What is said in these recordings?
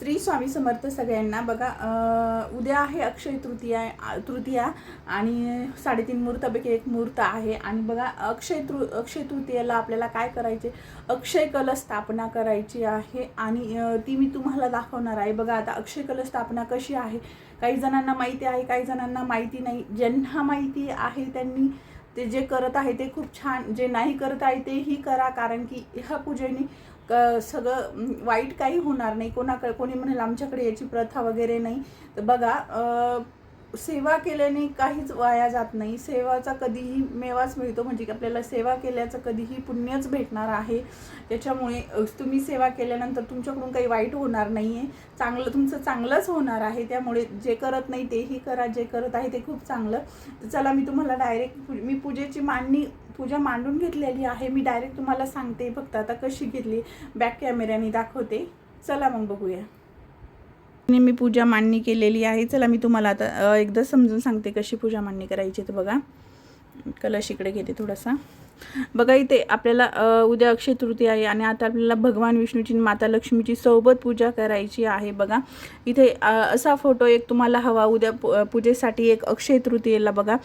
श्री स्वामी समर्थ सगळ्यांना। बघा उद्या आहे अक्षय तृतीया आणि 3.5 मुहूर्तापैकी एक मुहूर्त आहे। आणि बघा अक्षय तृतीयेला आपल्याला काय करायचे, अक्षय कलश स्थापना करायची आहे आणि ती मी तुम्हाला दाखवणार आहे। बघा आता अक्षय कलश स्थापना कशी आहे, काही जणांना माहिती आहे, काही जणांना माहिती नाही। ज्यांना माहिती आहे त्यांनी ते जे करत आहे ते खूप छान, जे नाही करत आहे तेही करा, कारण की ह्या पूजेने सगळं वाईट काही होणार नाही। कोणी म्हणेल आमच्याकडे याची प्रथा वगैरे नाही, तर बघा सेवा केल्याने काहीच वाया जात नाही। सेवाचा कधीही मेवाच मिळतो, म्हणजे की आपल्याला सेवा केल्याचं कधीही पुण्यच भेटणार आहे। त्याच्यामुळे तुम्ही सेवा केल्यानंतर तुमच्याकडून काही वाईट होणार नाही आहे, तुमचं चांगलंच होणार आहे। त्यामुळे जे करत नाही तेही करा, जे करत आहे ते खूप चांगलं। तर चला मी तुम्हाला डायरेक्ट मी पूजा मांडून घेतलेली आहे। मी डायरेक्ट तुम्हाला सांगते, फक्त आता कशी घेतली बॅक कॅमेऱ्याने दाखवते। चला मग बघूया। मी पूजा मांडणी केलेली आहे। चला मी तुम्हाला आता एकदा समजून सांगते कशी पूजा मांडणी करायची। तर बघा कलश इकडे घेते थोडासा। बघा इथे आपल्याला उद्या अक्षय तृतीया आहे आणि आता आपल्याला भगवान विष्णूची माता लक्ष्मीची सोबत पूजा करायची आहे। बघा इथे असा फोटो एक तुम्हाला हवा उद्या पूजेसाठी, एक अक्षय तृतीयेला। बघा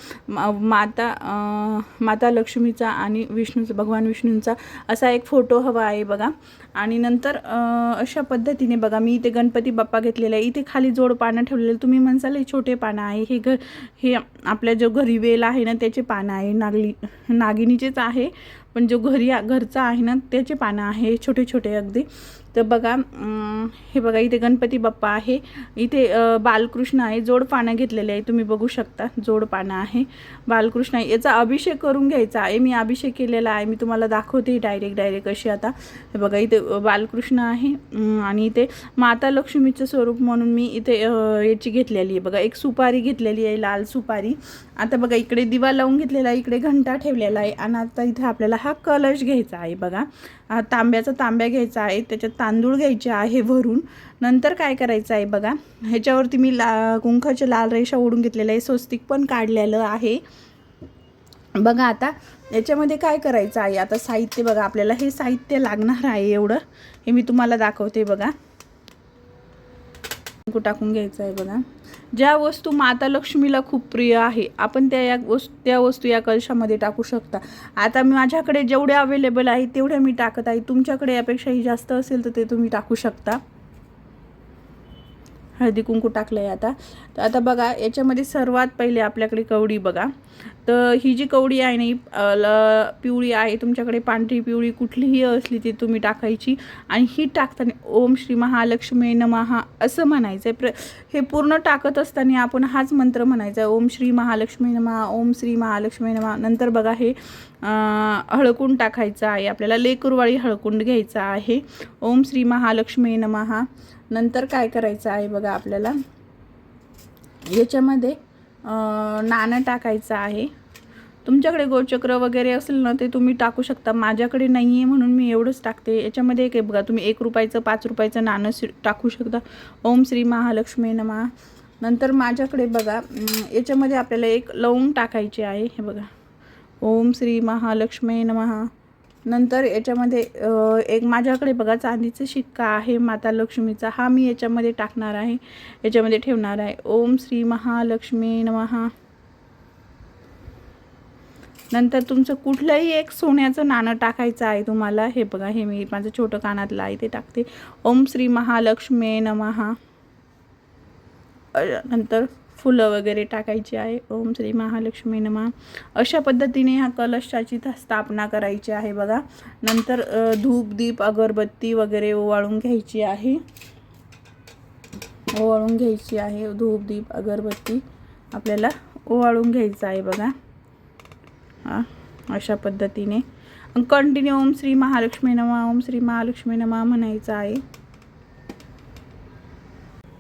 माता लक्ष्मीचा आणि भगवान विष्णूंचा असा एक फोटो हवा आहे बघा। आणि नंतर अशा पद्धतीने बघा मी इथे गणपती बाप्पा घेतलेला आहे। इथे खाली जोड पानं ठेवलेलं, तुम्ही म्हणसाल हे छोटे पानं आहे, हे आपल्या जो घरी वेल आहे ना त्याचे पानं आहे, नागिनीचेच आहे, पण जो घरचा आहे ना त्याचे पानं आहे, छोटे छोटे अगदी। तर बघा हे बघा इथे गणपती बाप्पा आहे, इथे बालकृष्ण आहे, जोड पानं घेतलेले आहे, तुम्ही बघू शकता जोड पानं आहे, बालकृष्ण आहे। याचा अभिषेक करून घ्यायचा आहे, मी अभिषेक केलेला आहे, मी तुम्हाला दाखवते डायरेक्ट अशी। आता हे बघा इथे बालकृष्ण आहे आणि इथे माता लक्ष्मीचं स्वरूप म्हणून मी इथे याची घेतलेली आहे बघा, एक सुपारी घेतलेली आहे, लाल सुपारी। आता बघा इकडे दिवा लावून घेतलेला आहे, इकडे घंटा ठेवलेला आहे आणि आता इथे आपल्याला हा कलश घ्यायचा आहे बघा। तांब्या घ्यायचा आहे, त्याच्यात तांदूळ घ्यायचे आहे भरून। नंतर काय करायचं आहे बघा, ह्याच्यावरती मी कुंकाच्या लाल रेषा ओढून घेतलेलं आहे, स्वस्तिक पण काढलेलं आहे बघा। आता याच्यामध्ये काय करायचं आहे, आता साहित्य बघा, आपल्याला हे साहित्य लागणार आहे एवढं, हे मी तुम्हाला दाखवते बघा। टाकून घ्यायचं आहे बघा। ज्या वस्तू माता लक्ष्मीला खूप प्रिय आहे आपण त्या वस्तू या कलशामध्ये टाकू शकता। आता माझ्याकडे जेवढे अवेलेबल आहे तेवढ्या मी टाकत आहे, तुमच्याकडे यापेक्षाही जास्त असेल तर ते तुम्ही टाकू शकता। हळदी कुंकू टाकलं आहे आता। तर आता बघा याच्यामध्ये सर्वात पहिले आपल्याकडे कवडी बघा, तर ही जी कवडी आहे ना पिवळी आहे, तुमच्याकडे पांढरी पिवळी कुठलीही असली ती तुम्ही टाकायची। आणि ही टाकताना ओम श्री महालक्ष्मी नमः असं म्हणायचं आहे। हे पूर्ण टाकत असताना आपण हाच मंत्र म्हणायचा आहे, ओम श्री महालक्ष्मी नमः, ओम श्री महालक्ष्मी नमः। नंतर बघा हे हळकुंड टाकायचं आहे, आपल्याला लेकरवाळी हळकुंड घ्यायचा आहे, ओम श्री महालक्ष्मी नमः। नंतर काय करायचं आहे बघा, आपल्याला याच्यामध्ये नाणं टाकायचं आहे। तुमच्याकडे गोचक्र वगैरे असेल ना ते तुम्ही टाकू शकता, माझ्याकडे नाही आहे म्हणून मी एवढंच टाकते। याच्यामध्ये एक बघा, तुम्ही 1 रुपयाचं 5 रुपयाचं नाणं टाकू शकता, ओम श्री महालक्ष्मी नमः। नंतर माझ्याकडे बघा याच्यामध्ये आपल्याला एक लवंग टाकायची आहे, हे बघा, ओम श्री महालक्ष्मी नमः। नंतर याच्यामध्ये एक माझ्याकडे बघा चांदीचा शिक्का आहे माता लक्ष्मीचा, हा मी याच्यामध्ये टाकणार आहे, याच्यामध्ये ठेवणार आहे, ओम श्री महालक्ष्मी नमः। नंतर तुमचं कुठलंही एक सोन्याचं नाणं टाकायचं आहे तुम्हाला, हे बघा हे मी माझं छोटं कानातलं आहे ते टाकते, ओम श्री महालक्ष्मी नमः। नंतर फुलं वगैरे टाकायची आहे, ओम श्री महालक्ष्मी नमः। अशा पद्धतीने ह्या कलशाची स्थापना करायची आहे बघा। नंतर धूप दीप अगरबत्ती वगैरे ओवाळून घ्यायची आहे, धूप दीप अगरबत्ती आपल्याला ओवाळून घ्यायचं आहे बघा। अशा पद्धतीने कंटिन्यू ओम श्री महालक्ष्मी नमः, ओम श्री महालक्ष्मी नमः म्हणायचं आहे।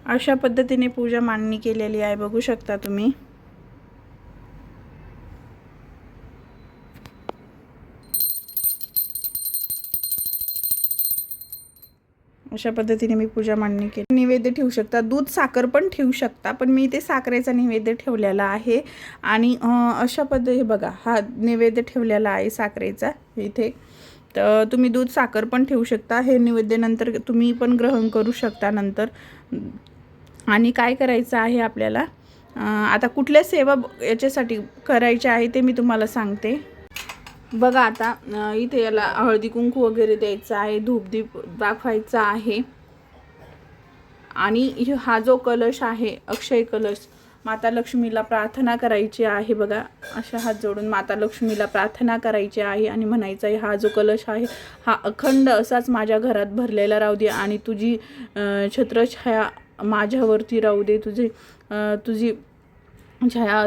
अशा पद्धतीने पूजा मांडणी केलेली आहे, बघू शकता तुम्ही। अशा पद्धतीने मी पूजा मांडणी केली। नैवेद्य ठेवू शकता, दूध साखर पण ठेवू शकता, पण मी इथे साखरेचा नैवेद्य ठेवलेला आहे। आणि अशा पद्धती बघा हा नैवेद्य ठेवलेला आहे साखरेचा इथे। तर तुम्ही दूध साखर पण ठेवू शकता. हे नैवेद्य नंतर तुम्ही पण ग्रहण करू शकता नंतर. आणि काय करायचं आहे आपल्याला, आता कुठल्या सेवा याच्यासाठी करायच्या आहे ते मी तुम्हाला सांगते. बघा आता इथे याला हळदी कुंकू वगैरे द्यायचं आहे, धूपदीप दाखवायचा आहे. आणि हा जो कलश आहे अक्षय कलश, माता लक्ष्मीला प्रार्थना करायची आहे. बघा अशा हात जोडून माता लक्ष्मीला प्रार्थना करायची आहे आणि म्हणायचं आहे, हा जो कलश आहे हा अखंड असाच माझ्या घरात भरलेला राहू दे आणि तुझी छत्रछाया माझ्यावरती राहू दे. तुझी छाया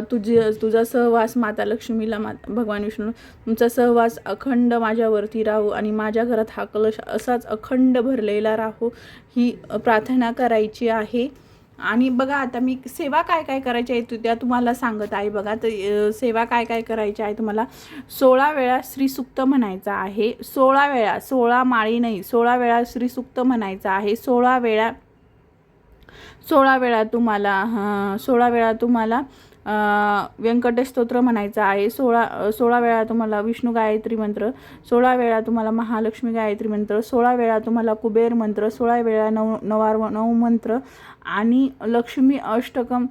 तुझा सहवास माता लक्ष्मीला भगवान विष्णू तुमचा सहवास अखंड माझ्यावरती राहू आणि माझ्या घरात हा कलश असाच अखंड भरलेला राहू, ही प्रार्थना करायची आहे. आणि बघा आता मी सेवा काय काय करायची आहे त्या तुम्हाला सांगत आहे. बघा तर सेवा काय काय करायची आहे तुम्हाला. 16 वेळा श्रीसूक्त म्हणायचा आहे. 16 वेळा, 16 माळी नाही, 16 वेळा श्रीसूक्त म्हणायचं आहे. 16 वेळा तुम्हाला व्यंकटेश स्तोत्र म्हणायचं आहे. 16 वेळा तुम्हाला विष्णू गायत्री मंत्र, 16 वेळा तुम्हाला महालक्ष्मी गायत्री मंत्र, 16 वेळा तुम्हाला कुबेर मंत्र, 16 वेळा नऊ मंत्र आणि लक्ष्मी अष्टकम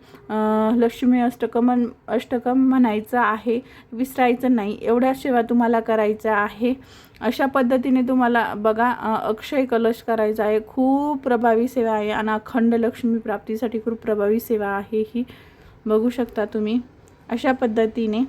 म्हणायचं आहे. विसरायचं नाही. एवढ्या सेवा तुम्हाला करायच्या आहे. अशा पद्धतीने तुम्हाला बघा अक्षय कलश करायचा आहे. खूप प्रभावी सेवा आहे आणि अखंड लक्ष्मी प्राप्तीसाठी खूप प्रभावी सेवा आहे ही. बघू शकता तुम्ही अशा पद्धतीने